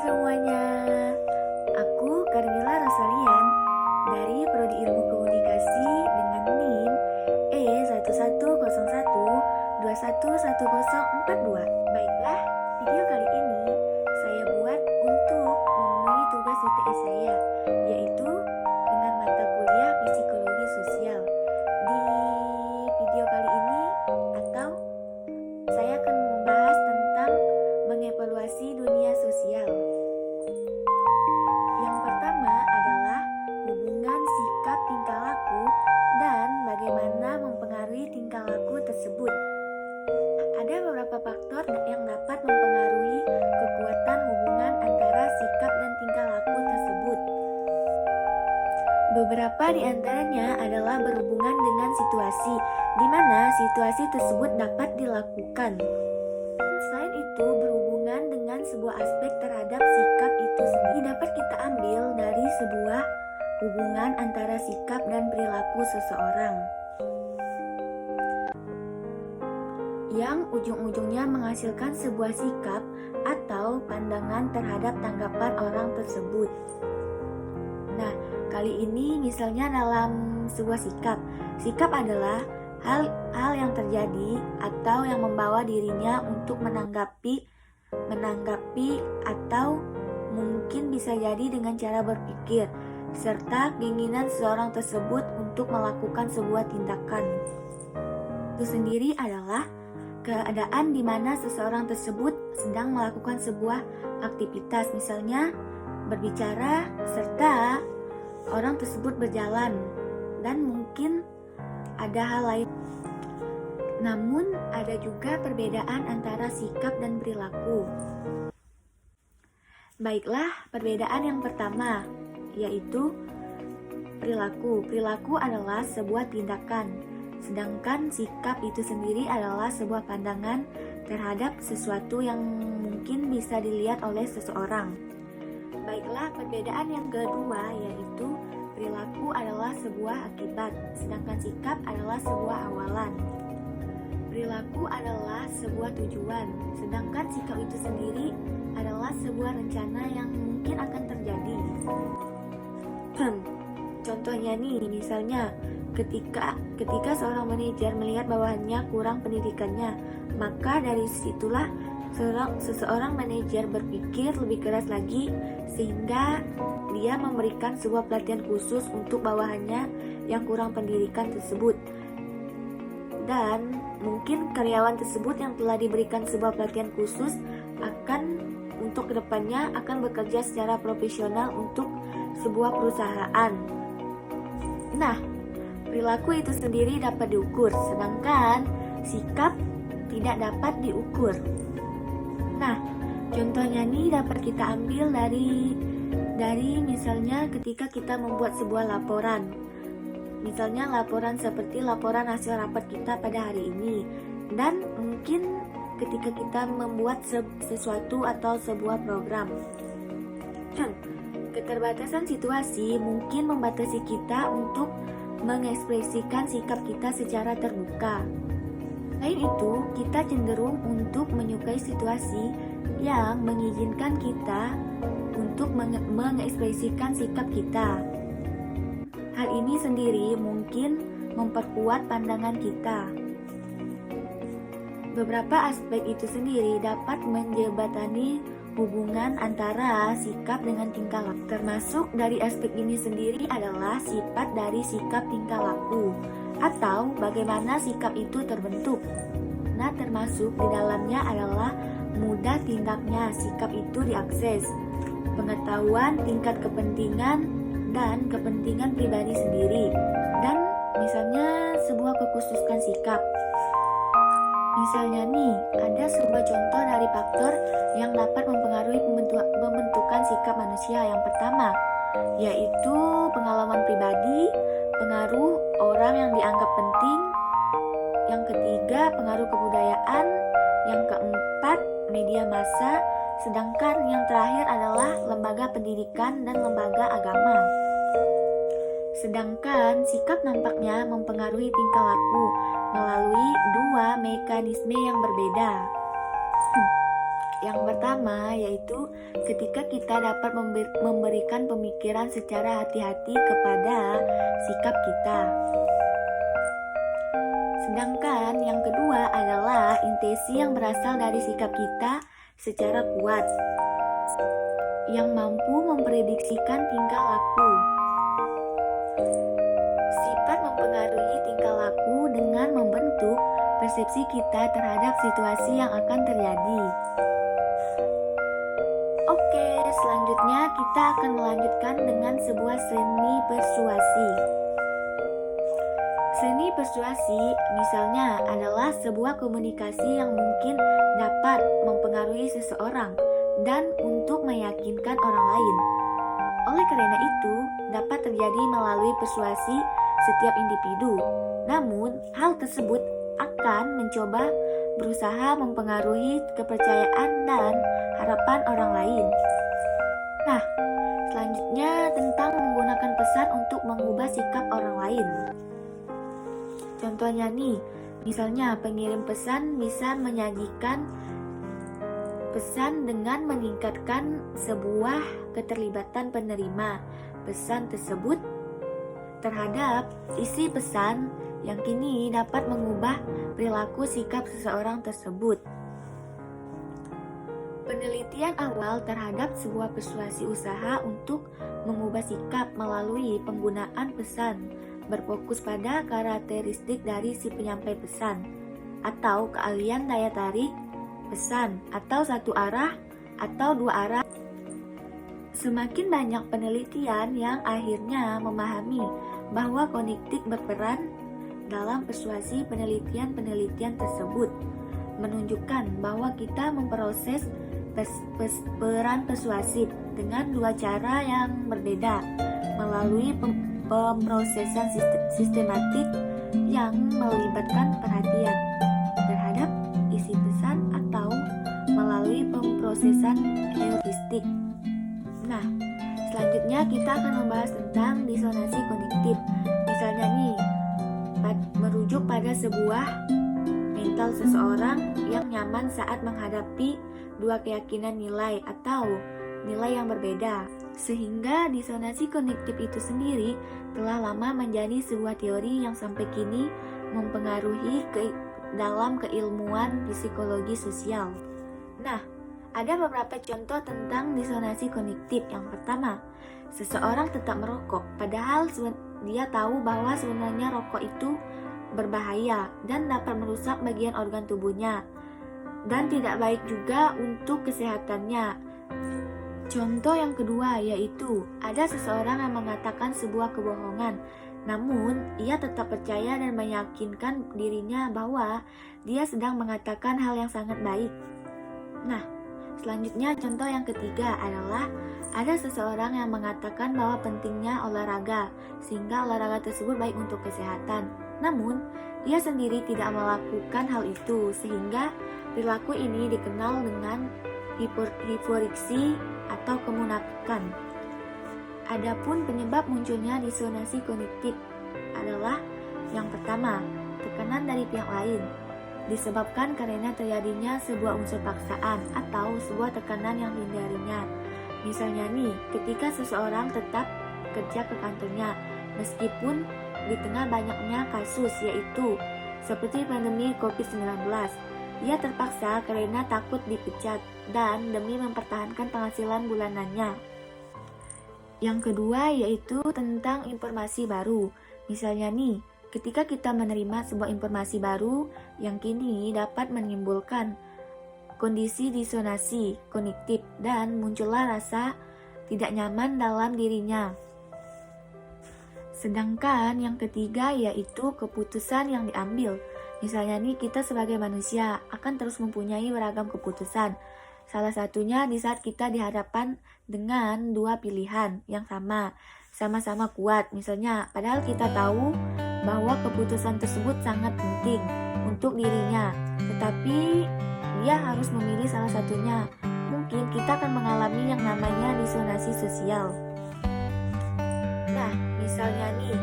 semuanya, aku Carmila Rosalian dari Prodi Ilmu Komunikasi dengan NIM E1101211042. Baiklah, video kali ini saya buat untuk memenuhi tugas UTS saya, yaitu dengan mata kuliah Psikologi Sosial. Di video kali ini saya akan membahas tentang mengevaluasi dunia sosial. Yang pertama adalah hubungan sikap tingkah laku dan bagaimana mempengaruhi tingkah laku tersebut. Ada beberapa faktor yang dapat mempengaruhi kekuatan hubungan antara sikap dan tingkah laku tersebut. Beberapa di antaranya adalah berhubungan dengan situasi, di mana situasi tersebut dapat dilakukan. Selain itu, berhubungan dengan sebuah aspek terhadap sikap itu sendiri dapat kita ambil dari sebuah hubungan antara sikap dan perilaku seseorang, yang ujung-ujungnya menghasilkan sebuah sikap atau pandangan terhadap tanggapan orang tersebut. Nah, kali ini misalnya dalam sebuah sikap adalah hal yang terjadi atau yang membawa dirinya untuk menanggapi atau mungkin bisa jadi dengan cara berpikir serta keinginan seseorang tersebut untuk melakukan sebuah tindakan. Itu sendiri adalah keadaan di mana seseorang tersebut sedang melakukan sebuah aktivitas, misalnya berbicara, serta orang tersebut berjalan, dan mungkin ada hal lain. Namun ada juga perbedaan antara sikap dan perilaku. Baiklah, perbedaan yang pertama yaitu perilaku. Perilaku adalah sebuah tindakan, sedangkan sikap itu sendiri adalah sebuah pandangan terhadap sesuatu yang mungkin bisa dilihat oleh seseorang. Baiklah, perbedaan yang kedua yaitu perilaku adalah sebuah akibat, sedangkan sikap adalah sebuah awalan. Perilaku adalah sebuah tujuan, sedangkan sikap itu sendiri adalah sebuah rencana yang mungkin akan terjadi. Contohnya nih, misalnya ketika seorang manajer melihat bawahannya kurang pendidikannya, maka dari situlah seseorang manajer berpikir lebih keras lagi sehingga dia memberikan sebuah pelatihan khusus untuk bawahannya yang kurang pendidikan tersebut. Dan mungkin karyawan tersebut yang telah diberikan sebuah pelatihan khusus untuk kedepannya akan bekerja secara profesional untuk sebuah perusahaan. Nah, perilaku itu sendiri dapat diukur, sedangkan sikap tidak dapat diukur. Nah, contohnya nih dapat kita ambil dari misalnya ketika kita membuat sebuah laporan. Misalnya laporan seperti laporan hasil rapat kita pada hari ini. Dan mungkin ketika kita membuat sesuatu atau sebuah program. Keterbatasan situasi mungkin membatasi kita untuk mengekspresikan sikap kita secara terbuka. Selain itu, kita cenderung untuk menyukai situasi yang mengizinkan kita untuk mengekspresikan sikap kita. Hal ini sendiri mungkin memperkuat pandangan kita. Beberapa aspek itu sendiri dapat menjembatani hubungan antara sikap dengan tingkah laku. Termasuk dari aspek ini sendiri adalah sifat dari sikap tingkah laku atau bagaimana sikap itu terbentuk. Nah, termasuk di dalamnya adalah mudah tindaknya sikap itu diakses, pengetahuan tingkat kepentingan dan kepentingan pribadi sendiri, dan misalnya sebuah kekhususan sikap. Misalnya nih, ada sebuah contoh dari faktor yang dapat mempengaruhi pembentukan sikap manusia. Yang pertama, yaitu pengalaman pribadi, pengaruh orang yang dianggap penting. Yang ketiga, pengaruh kebudayaan. Yang keempat, media massa. Sedangkan yang terakhir adalah lembaga pendidikan dan lembaga agama. Sedangkan sikap nampaknya mempengaruhi tingkah laku melalui dua mekanisme yang berbeda. Yang pertama yaitu ketika kita dapat memberikan pemikiran secara hati-hati kepada sikap kita. Sedangkan yang kedua adalah intensi yang berasal dari sikap kita secara kuat, yang mampu memprediksikan tingkah laku. Sifat mempengaruhi tingkah laku dengan membentuk persepsi kita terhadap situasi yang akan terjadi. Oke, selanjutnya kita akan melanjutkan dengan sebuah seni persuasi. Seni persuasi misalnya adalah sebuah komunikasi yang mungkin dapat mempengaruhi seseorang dan untuk meyakinkan orang lain. Oleh karena itu, dapat terjadi melalui persuasi setiap individu. Namun, hal tersebut akan mencoba berusaha mempengaruhi kepercayaan dan harapan orang lain. Nah, selanjutnya tentang menggunakan pesan untuk mengubah sikap orang lain. Contohnya nih, misalnya pengirim pesan bisa menyajikan pesan dengan meningkatkan sebuah keterlibatan penerima pesan tersebut terhadap isi pesan yang kini dapat mengubah perilaku sikap seseorang tersebut. Penelitian awal terhadap sebuah persuasi usaha untuk mengubah sikap melalui penggunaan pesan berfokus pada karakteristik dari si penyampai pesan atau keahlian daya tarik pesan atau satu arah atau dua arah. Semakin banyak penelitian yang akhirnya memahami bahwa kognitif berperan dalam persuasi. Penelitian tersebut menunjukkan bahwa kita memproses peran persuasif dengan dua cara yang berbeda melalui pemrosesan sistematik yang melibatkan perhatian terhadap isi pesan atau melalui pemrosesan heuristik. Nah, selanjutnya kita akan membahas tentang disonansi kognitif. Misalnya nih, merujuk pada sebuah mental seseorang yang nyaman saat menghadapi dua keyakinan nilai atau nilai yang berbeda. Sehingga disonansi kognitif itu sendiri telah lama menjadi sebuah teori yang sampai kini mempengaruhi dalam keilmuan psikologi sosial. Nah, ada beberapa contoh tentang disonansi kognitif. Yang pertama, seseorang tetap merokok padahal dia tahu bahwa sebenarnya rokok itu berbahaya dan dapat merusak bagian organ tubuhnya dan tidak baik juga untuk kesehatannya. Contoh yang kedua yaitu ada seseorang yang mengatakan sebuah kebohongan, namun ia tetap percaya dan meyakinkan dirinya bahwa dia sedang mengatakan hal yang sangat baik. Nah, selanjutnya contoh yang ketiga adalah ada seseorang yang mengatakan bahwa pentingnya olahraga sehingga olahraga tersebut baik untuk kesehatan. Namun, ia sendiri tidak melakukan hal itu sehingga perilaku ini dikenal dengan hiporiksi atau kemunafikan. Adapun penyebab munculnya disonansi kognitif adalah yang pertama, tekanan dari pihak lain. Disebabkan karena terjadinya sebuah unsur paksaan atau sebuah tekanan yang dihindarinya. Misalnya nih, ketika seseorang tetap kerja ke kantornya meskipun di tengah banyaknya kasus yaitu seperti pandemi COVID-19, ia terpaksa karena takut dipecat dan demi mempertahankan penghasilan bulanannya. Yang kedua yaitu tentang informasi baru. Misalnya nih, ketika kita menerima sebuah informasi baru yang kini dapat menimbulkan kondisi disonansi kognitif dan muncullah rasa tidak nyaman dalam dirinya. Sedangkan yang ketiga yaitu keputusan yang diambil. Misalnya nih, kita sebagai manusia akan terus mempunyai beragam keputusan. Salah satunya di saat kita dihadapkan dengan dua pilihan yang sama-sama kuat. Misalnya, padahal kita tahu bahwa keputusan tersebut sangat penting untuk dirinya, tetapi dia harus memilih salah satunya. Mungkin kita akan mengalami yang namanya disonansi sosial. Nah, misalnya nih,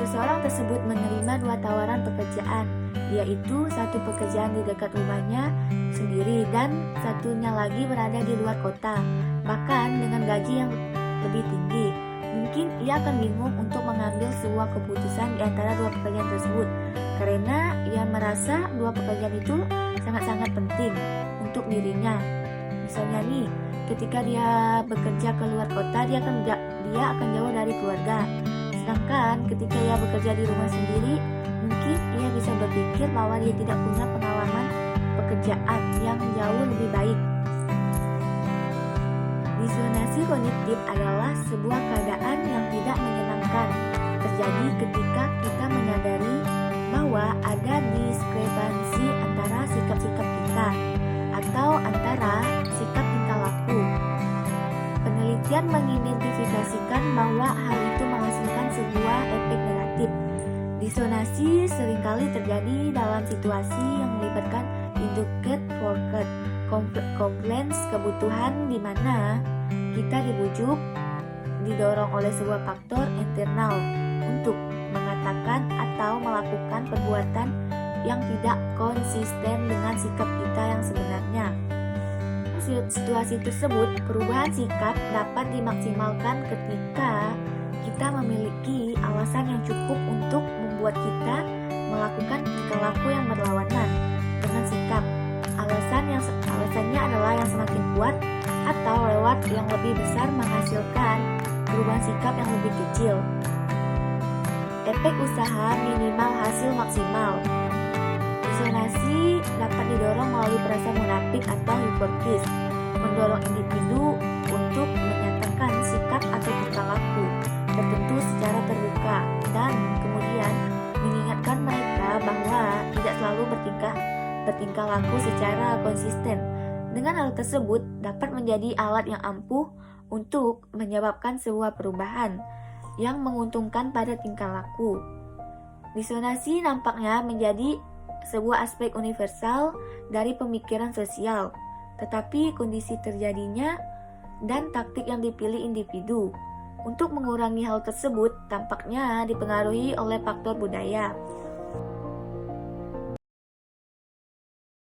seseorang tersebut menerima dua tawaran pekerjaan, yaitu satu pekerjaan di dekat rumahnya sendiri dan satunya lagi berada di luar kota, bahkan dengan gaji yang lebih tinggi. Mungkin ia akan bingung untuk mengambil sebuah keputusan di antara dua pekerjaan tersebut, karena ia merasa dua pekerjaan itu sangat-sangat penting untuk dirinya. Misalnya nih, ketika dia bekerja ke luar kota, dia akan jauh dari keluarga. Sedangkan ketika ia bekerja di rumah sendiri, mungkin ia bisa berpikir bahwa dia tidak punya pengalaman pekerjaan yang jauh lebih baik. Disonansi kognitif adalah sebuah keadaan yang tidak menyenangkan terjadi ketika kita menyadari bahwa ada diskrepansi antara sikap-sikap kita atau antara sikap tingkah laku. Penelitian mengidentifikasikan bahwa hal itu menghasilkan sebuah efek negatif. Disonansi seringkali terjadi dalam situasi yang melibatkan induced forecast complaints, kebutuhan di mana kita didorong oleh sebuah faktor internal untuk mengatakan atau melakukan perbuatan yang tidak konsisten dengan sikap kita yang sebenarnya. Situasi tersebut, perubahan sikap dapat dimaksimalkan ketika kita memiliki alasan yang cukup untuk membuat kita melakukan tingkah laku yang berlawanan dengan sikap. Alasannya adalah yang semakin kuat atau lewat yang lebih besar menghasilkan perubahan sikap yang lebih kecil. Efek usaha minimal hasil maksimal. Disonansi dapat didorong melalui perasaan munafik atau hiporkis, mendorong individu untuk menyatakan sikap atau tingkah laku tertentu secara terbuka dan kemudian mengingatkan mereka bahwa tidak selalu bertingkah laku secara konsisten. Dengan hal tersebut dapat menjadi alat yang ampuh untuk menyebabkan sebuah perubahan yang menguntungkan pada tingkah laku. Disonansi nampaknya menjadi sebuah aspek universal dari pemikiran sosial, tetapi kondisi terjadinya dan taktik yang dipilih individu untuk mengurangi hal tersebut tampaknya dipengaruhi oleh faktor budaya.